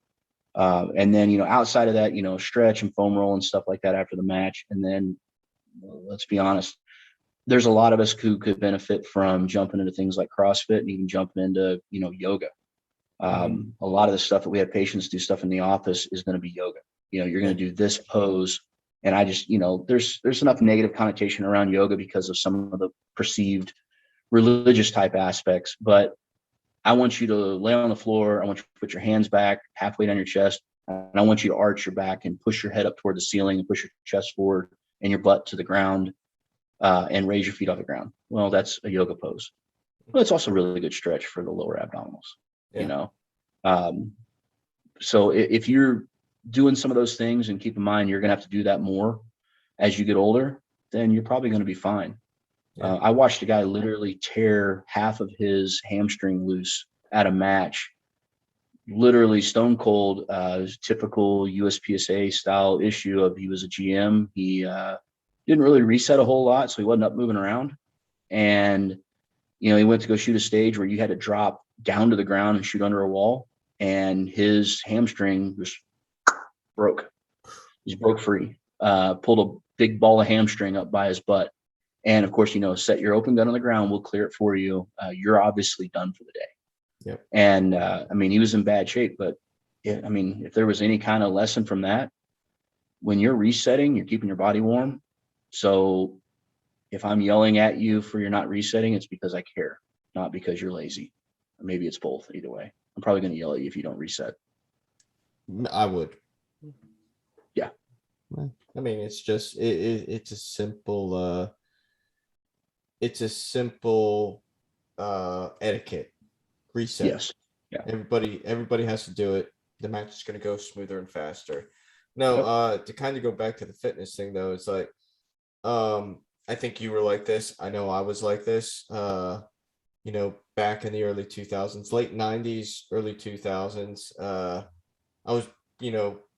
And then, outside of that, stretch and foam roll and stuff like that after the match. And then, let's be honest, there's a lot of us who could benefit from jumping into things like CrossFit and even jumping into, yoga. A lot of the stuff that we have patients do stuff in the office is going to be yoga. You're going to do this pose. And I just, there's enough negative connotation around yoga because of some of the perceived religious type aspects. But I want you to lay on the floor. I want you to put your hands back halfway down your chest. And I want you to arch your back and push your head up toward the ceiling and push your chest forward and your butt to the ground and raise your feet off the ground. Well, that's a yoga pose. But it's also a really good stretch for the lower abdominals, So if you're doing some of those things, and keep in mind, you're going to have to do that more as you get older, then you're probably going to be fine. I watched a guy literally tear half of his hamstring loose at a match, literally stone cold, typical USPSA style issue of he was a GM. He didn't really reset a whole lot, so he wasn't up moving around. And, he went to go shoot a stage where you had to drop down to the ground and shoot under a wall. And his hamstring just broke. He broke free, pulled a big ball of hamstring up by his butt. And of course, set your open gun on the ground. We'll clear it for you. You're obviously done for the day. Yep. And he was in bad shape, but if there was any kind of lesson from that, when you're resetting, you're keeping your body warm. So if I'm yelling at you for you're not resetting, it's because I care, not because you're lazy. Or maybe it's both. Either way, I'm probably going to yell at you if you don't reset. I would. Yeah. It's just it's a simple etiquette reset. Yes. Yeah. Everybody has to do it. The match is going to go smoother and faster. No, to kind of go back to the fitness thing though, it's like, I think you were like this. I know I was like this. Back in the early 2000s, late 90s, early 2000s. I was,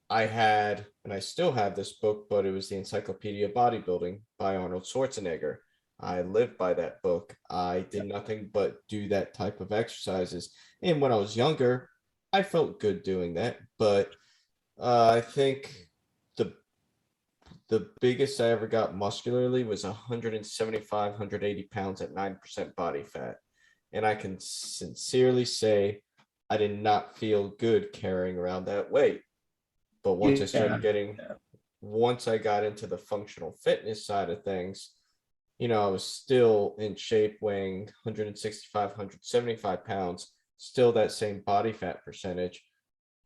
I had and I still have this book, but it was the Encyclopedia of Bodybuilding by Arnold Schwarzenegger. I lived by that book. I did nothing but do that type of exercises. And when I was younger, I felt good doing that. But I think the the biggest I ever got muscularly was 175, 180 pounds at 9% body fat. And I can sincerely say I did not feel good carrying around that weight. But Yeah. once I got into the functional fitness side of things, I was still in shape, weighing 165, 175 pounds, still that same body fat percentage,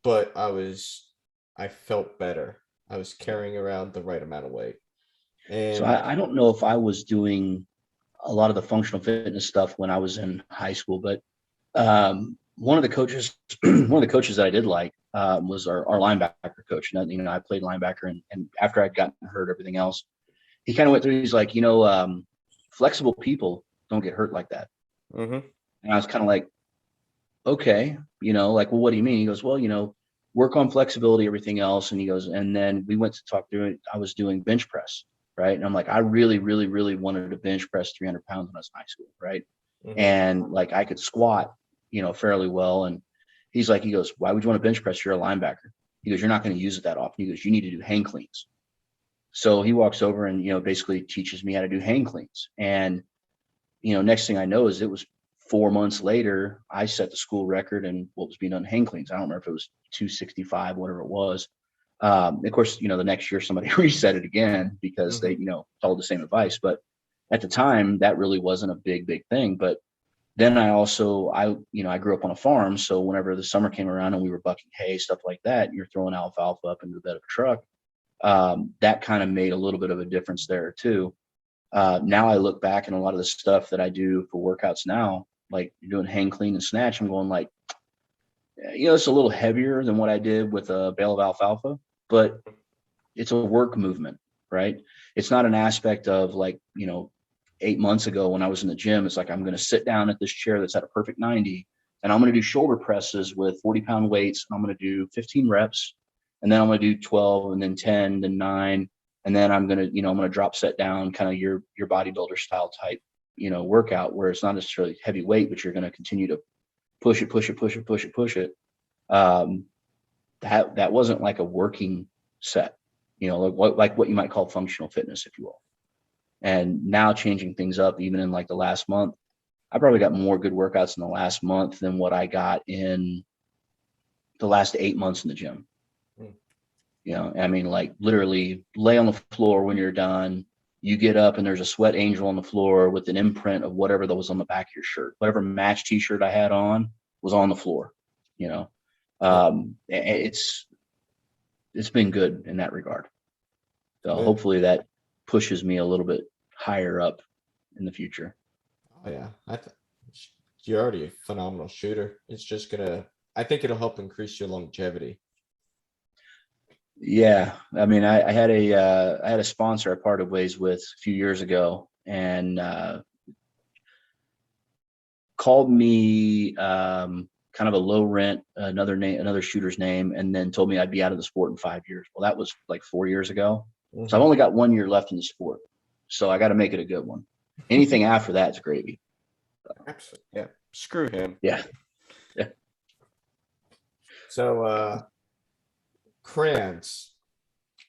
but I felt better. I was carrying around the right amount of weight. So And I don't know if I was doing a lot of the functional fitness stuff when I was in high school, but one of the coaches, one of the coaches that I did like was our linebacker coach. And, I played linebacker, and after I'd gotten hurt, everything else, he kind of went through. He's like, flexible people don't get hurt like that. Mhm. And I was kind of like, okay, like, well, what do you mean? He goes, well, work on flexibility, everything else. And he goes, and then we went to talk through it. I was doing bench press, right? And I'm like, I really, really, really wanted to bench press 300 pounds when I was in high school, right? Mhm. And like I could squat, fairly well. And he goes, why would you want to bench press? You're a linebacker. He goes, you're not going to use it that often. He goes, you need to do hang cleans. So he walks over and, basically teaches me how to do hang cleans. And, next thing I know is it was 4 months later, I set the school record and what was being done hang cleans. I don't remember if it was 265, whatever it was. Of course, the next year somebody reset it again because they, Mhm. followed the same advice. But at the time, that really wasn't a big thing. But then I grew up on a farm. So whenever the summer came around and we were bucking hay, stuff like that, you're throwing alfalfa up into the bed of a truck. That kind of made a little bit of a difference there too. Now I look back and a lot of the stuff that I do for workouts now, like doing hang clean and snatch, I'm going like, it's a little heavier than what I did with a bale of alfalfa, but it's a work movement, right? It's not an aspect of like, 8 months ago when I was in the gym, it's like, I'm going to sit down at this chair that's at a perfect 90 and I'm going to do shoulder presses with 40-pound weights. I'm going to do 15 reps and then I'm going to do 12 and then 10, then 9. And then I'm going to, I'm going to drop set down kind of your bodybuilder style type, workout where it's not necessarily heavy weight, but you're going to continue to push it, push it, push it, push it, push it. Um, that wasn't like a working set, like what you might call functional fitness, if you will. And now changing things up, even in like the last month, I probably got more good workouts in the last month than what I got in the last 8 months in the gym. I mean, like literally lay on the floor when you're done. You get up and there's a sweat angel on the floor with an imprint of whatever that was on the back of your shirt. Whatever match t-shirt I had on was on the floor, you know. It's been good in that regard. So Good. hopefully that pushes me a little bit higher up in the future. Oh yeah. You're already a phenomenal shooter. I think it'll help increase your longevity. Yeah, I mean, I had a sponsor I parted ways with a few years ago, and called me kind of a low rent, another shooter's name, and then told me I'd be out of the sport in 5 years. Well, that was like 4 years ago, so I've Mhm. only got 1 year left in the sport, so I got to make it a good one. Anything after that's gravy. Absolutely. Yeah. Screw him. Yeah, yeah. So crayons.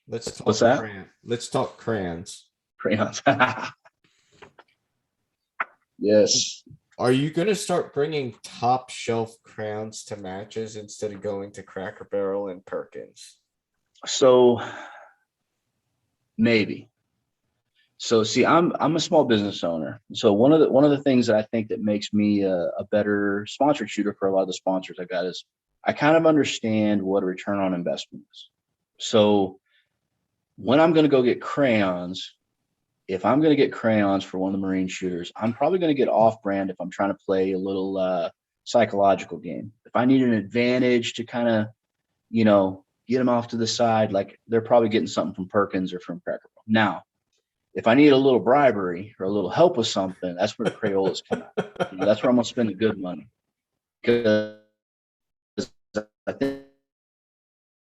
What's that? Let's talk crayons. Crayons. Yes. Are you going to start bringing top shelf crayons to matches instead of going to Cracker Barrel and Perkins? So maybe. So see, I'm a small business owner. So one of the things that I think that makes me a better sponsored shooter for a lot of the sponsors I got is I kind of understand what a return on investment is. So when I'm going to go get crayons, if I'm going to get crayons for one of the Marine shooters, I'm probably going to get off brand if I'm trying to play a little psychological game. If I need an advantage to kind of, get them off to the side, like they're probably getting something from Perkins or from Cracker Barrel. Now, if I need a little bribery or a little help with something, that's where Crayolas come out. That's where I'm going to spend the good money. Because I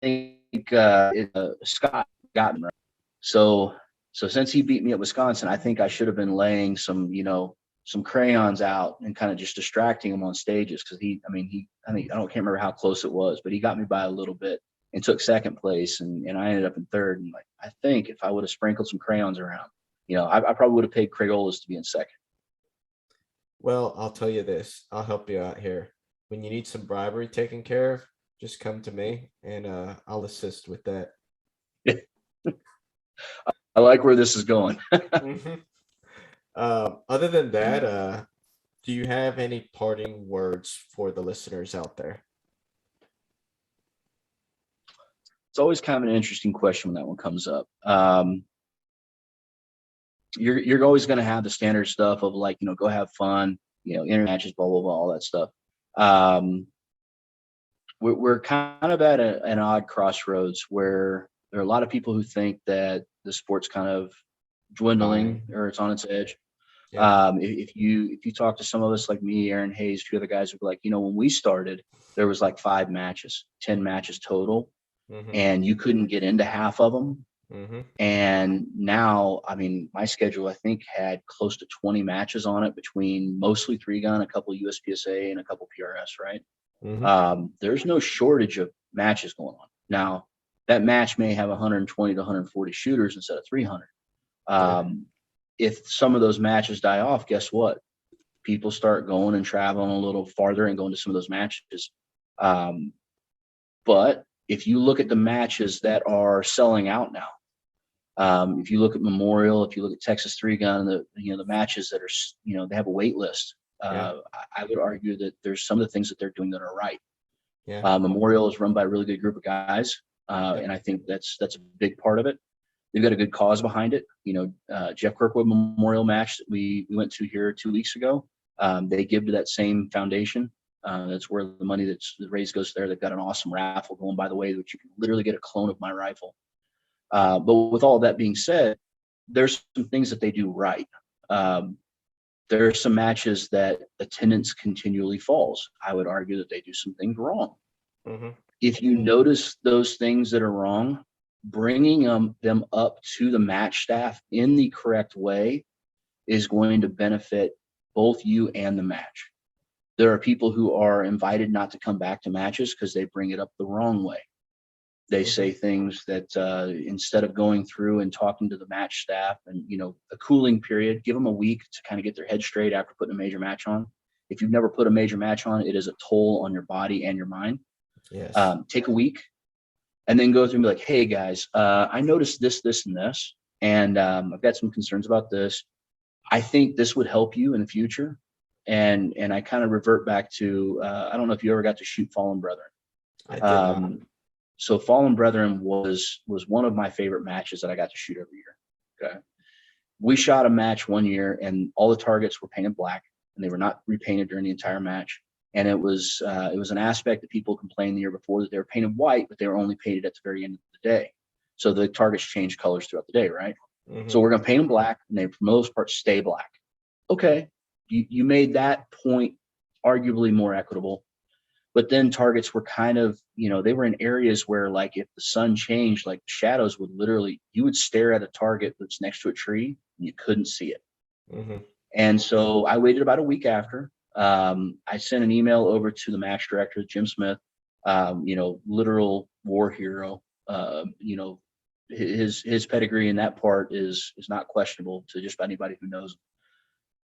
think Scott got me, right? So since he beat me at Wisconsin, I think I should have been laying some crayons out and kind of just distracting him on stages, because I can't remember how close it was, but he got me by a little bit and took second place, and I ended up in third. And like, I think if I would have sprinkled some crayons around, I probably would have paid Craig to be in second. Well, I'll tell you this. I'll help you out here. When you need some bribery taken care of, just come to me and I'll assist with that. I like where this is going. Mhm. Other than that, do you have any parting words for the listeners out there? It's always kind of an interesting question when that one comes up. You're always going to have the standard stuff of like, go have fun, inter matches, blah, blah, blah, all that stuff. We're kind of at an odd crossroads where there are a lot of people who think that the sport's kind of dwindling or it's on its edge. Yeah. If you talk to some of us like me, Aaron Hayes, a few other guys who were like, when we started, there was like 5 matches, 10 matches total, and you couldn't get into half of them. And now, my schedule, I think, had close to 20 matches on it between mostly 3-gun, a couple USPSA, and a couple PRS, right? There's no shortage of matches going on. Now, that match may have 120 to 140 shooters instead of 300. If some of those matches die off, guess what? People start going and traveling a little farther and going to some of those matches. But if you look at the matches that are selling out now, if you look at Memorial, if you look at Texas 3-gun, the matches that are, they have a wait list. I would argue that there's some of the things that they're doing that are right. Memorial is run by a really good group of guys, and I think that's a big part of it. They've got a good cause behind it. Jeff Kirkwood Memorial match that we went to here 2 weeks ago, they give to that same foundation. That's where the money that's raised goes there. They've got an awesome raffle going, by the way, which you can literally get a clone of my rifle. But with all that being said, there's some things that they do right. There are some matches that attendance continually falls. I would argue that they do some things wrong. If you notice those things that are wrong, bringing them up to the match staff in the correct way is going to benefit both you and the match. There are people who are invited not to come back to matches because they bring it up the wrong way. They say things that instead of going through and talking to the match staff and, a cooling period, give them a week to kind of get their head straight after putting a major match on. If you've never put a major match on, it is a toll on your body and your mind. Yes. Take a week and then go through and be like, hey, guys, I noticed this, this, and this, and I've got some concerns about this. I think this would help you in the future. And I kind of revert back to, I don't know if you ever got to shoot Fallen Brethren. I did not. So Fallen Brethren was one of my favorite matches that I got to shoot every year. Okay. We shot a match one year and all the targets were painted black and they were not repainted during the entire match. And it was an aspect that people complained the year before that they were painted white, but they were only painted at the very end of the day. So the targets changed colors throughout the day, right? So we're going to paint them black and they, for the most part, stay black. Okay. You made that point arguably more equitable. But then targets were kind of, they were in areas where, like, if the sun changed, like shadows would you would stare at a target that's next to a tree and you couldn't see it. And so I waited about a week after. I sent an email over to the match director, Jim Smith, literal war hero. His pedigree in that part is not questionable to just about anybody who knows him.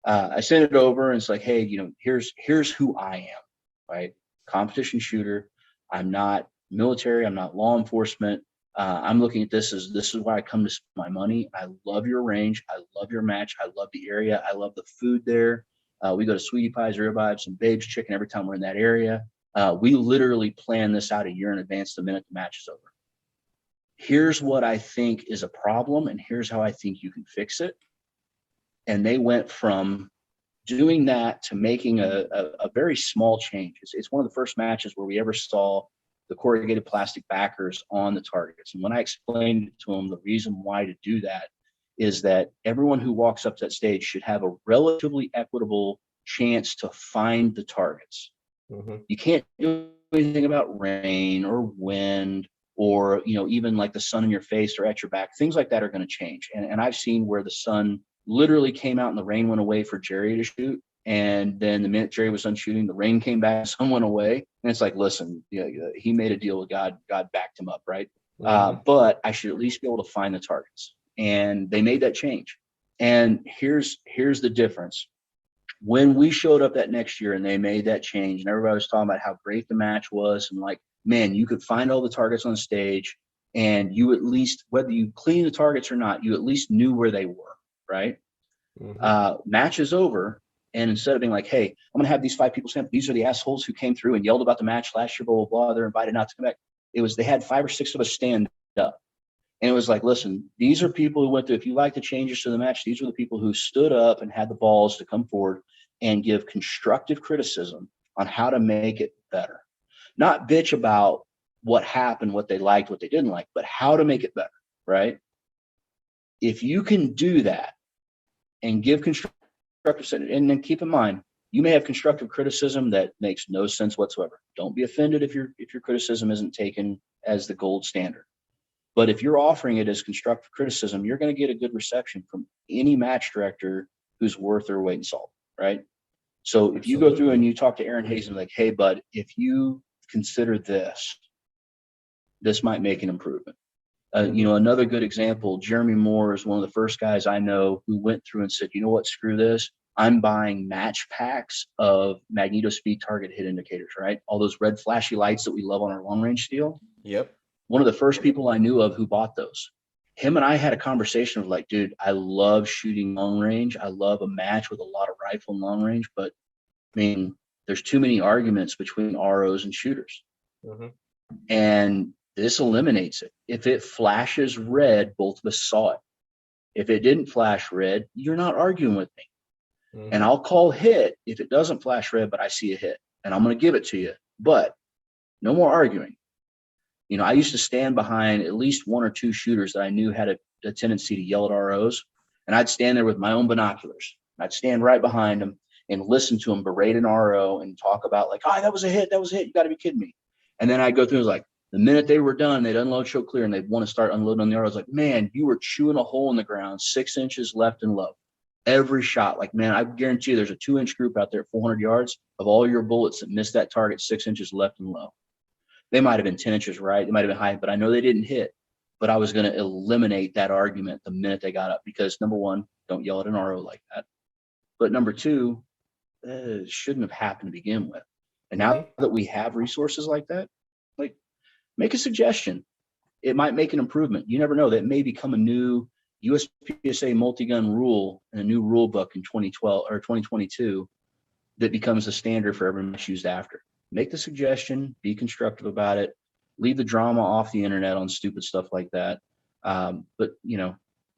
I sent it over and it's like, hey, here's who I am, right? Competition shooter. I'm not military. I'm not law enforcement. I'm looking at this is why I come to spend my money. I love your range. I love your match. I love the area. I love the food there. We go to Sweetie Pie's, Ribeyes, and Babe's Chicken every time we're in that area. We literally plan this out a year in advance the minute the match is over. Here's what I think is a problem, and here's how I think you can fix it. And they went from doing that to making a very small change. It's one of the first matches where we ever saw the corrugated plastic backers on the targets. And when I explained to them the reason why to do that is that everyone who walks up to that stage should have a relatively equitable chance to find the targets. You can't do anything about rain or wind or, even like the sun in your face or at your back, things like that are going to change. And I've seen where the sun literally came out and the rain went away for Jerry to shoot. And then the minute Jerry was done shooting, the rain came back, the sun went away. And it's like, listen, he made a deal with God. God backed him up, right? But I should at least be able to find the targets. And they made that change. And here's the difference. When we showed up that next year and they made that change, and everybody was talking about how great the match was, and like, man, you could find all the targets on stage, and you at least, whether you clean the targets or not, you at least knew where they were, right? Match is over. And instead of being like, hey, I'm going to have these 5 people stand, these are the assholes who came through and yelled about the match last year, blah, blah, blah, they're invited not to come back. It was, they had 5 or 6 of us stand up. And it was like, listen, these are people who went through, if you like the changes to the match, these are the people who stood up and had the balls to come forward and give constructive criticism on how to make it better. Not bitch about what happened, what they liked, what they didn't like, but how to make it better, right? If you can do that and give constructive, and then keep in mind, you may have constructive criticism that makes no sense whatsoever. Don't be offended if your criticism isn't taken as the gold standard. But if you're offering it as constructive criticism, you're going to get a good reception from any match director who's worth their weight in salt, right? So if you go through and you talk to Aaron Hayes and like, hey, bud, if you consider this might make an improvement. Another good example, Jeremy Moore is one of the first guys I know who went through and said, you know what, screw this. I'm buying match packs of magneto speed target hit indicators, right? All those red flashy lights that we love on our long range steel. Yep. One of the first people I knew of who bought those. Him and I had a conversation of like, dude, I love shooting long range. I love a match with a lot of rifle and long range, but I mean, there's too many arguments between ROs and shooters. And this eliminates it. If it flashes red, both of us saw it. If it didn't flash red, you're not arguing with me. And I'll call hit if it doesn't flash red, but I see a hit. And I'm going to give it to you. But no more arguing. I used to stand behind at least 1 or 2 shooters that I knew had a tendency to yell at ROs. And I'd stand there with my own binoculars. I'd stand right behind them and listen to them berate an RO and talk about like, that was a hit. That was a hit. You got to be kidding me. And then I'd go through and was like, the minute they were done, they'd unload, show clear, and they'd want to start unloading on the RO. I was like, man, you were chewing a hole in the ground 6 inches left and low. Every shot, like, man, I guarantee you there's a 2-inch group out there at 400 yards of all your bullets that missed that target 6 inches left and low. They might have been 10 inches right. They might have been high, but I know they didn't hit. But I was going to eliminate that argument the minute they got up because, number one, don't yell at an RO like that. But number two, it shouldn't have happened to begin with. And now that we have resources like that, like, make a suggestion. It might make an improvement. You never know. That may become a new USPSA multi-gun rule and a new rule book in 2012 or 2022 that becomes the standard for every match used after. Make the suggestion, be constructive about it, leave the drama off the internet on stupid stuff like that. But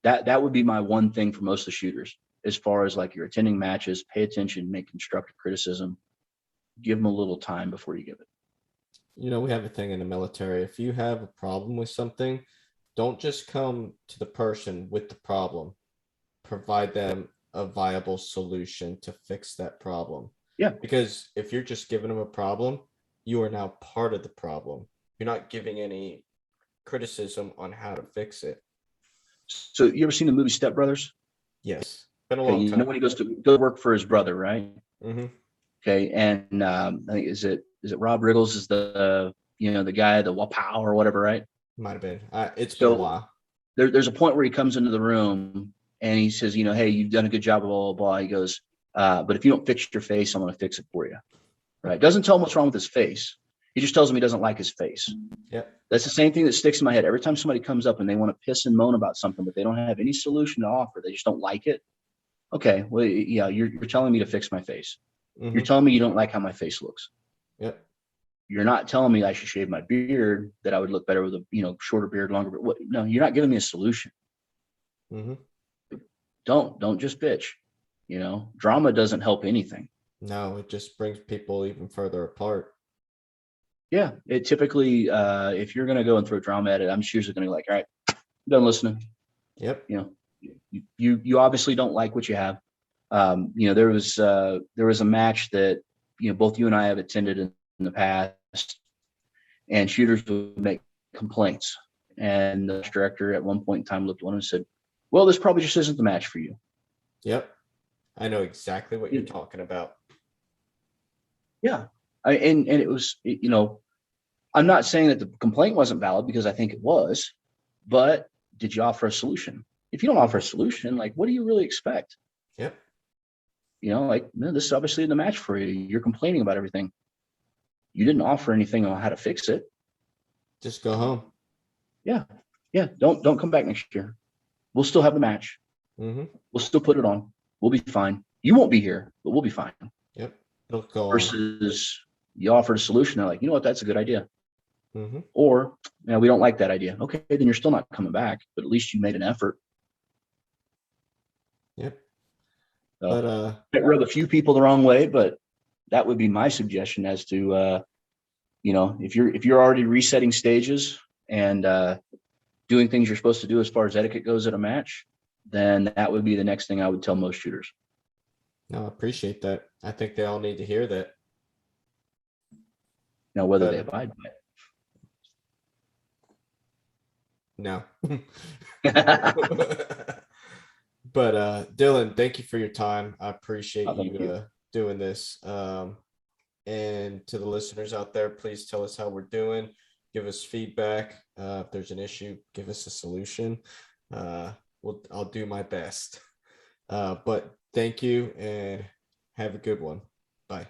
that would be my one thing for most of the shooters as far as like you're attending matches, pay attention, make constructive criticism, give them a little time before you give it. We have a thing in the military. If you have a problem with something, don't just come to the person with the problem. Provide them a viable solution to fix that problem. Yeah. Because if you're just giving them a problem, you are now part of the problem. You're not giving any criticism on how to fix it. So you ever seen the movie Step Brothers? Yes. Been a long time. When he goes to go work for his brother, right? Mm-hmm. Okay. And I think is it Rob Riggles is the guy, the Wapow or whatever, right? Might have been. It's been a while. There's a point where he comes into the room and he says, hey, you've done a good job, blah, blah, blah. He goes, but if you don't fix your face, I'm going to fix it for you. Right. Doesn't tell him what's wrong with his face. He just tells him he doesn't like his face. Yeah. That's the same thing that sticks in my head. Every time somebody comes up and they want to piss and moan about something, but they don't have any solution to offer, they just don't like it. Okay. Well, yeah, you're telling me to fix my face. Mm-hmm. You're telling me you don't like how my face looks. Yep. You're not telling me I should shave my beard, that I would look better with a, shorter beard, longer beard. No, you're not giving me a solution. Mm-hmm. Don't just bitch. Drama doesn't help anything. No, it just brings people even further apart. Yeah, it typically, if you're going to go and throw drama at it, I'm just usually going to be like, all right, I'm done listening. Yep. You obviously don't like what you have. There was a match that, both you and I have attended in the past, and shooters would make complaints. And the director at one point in time looked at one and said, well, this probably just isn't the match for you. Yep. I know exactly what you're talking about. Yeah. And it was, you know, I'm not saying that the complaint wasn't valid, because I think it was, but did you offer a solution? If you don't offer a solution, like, what do you really expect? Yep. You know, like, no, this is obviously the match for you. You're complaining about everything. You didn't offer anything on how to fix it. Just go home. Yeah. Yeah. Don't come back next year. We'll still have the match. Mm-hmm. We'll still put it on. We'll be fine. You won't be here, but we'll be fine. Yep. It'll go on. Versus you offered a solution. They're like, you know what? That's a good idea. Mm-hmm. Or, you know, we don't like that idea. Okay, then you're still not coming back, but at least you made an effort. Yep. So, But it rub a few people the wrong way, but that would be my suggestion as to, you know, if you're already resetting stages and doing things you're supposed to do as far as etiquette goes at a match, then that would be the next thing I would tell most shooters. no, I appreciate that. I think they all need to hear that. Now, whether they abide by No. it. But Dylan, thank you for your time. I appreciate Thank you. doing this. And to the listeners out there, please tell us how we're doing. Give us feedback. If there's an issue, give us a solution. I'll do my best. But thank you and have a good one. Bye.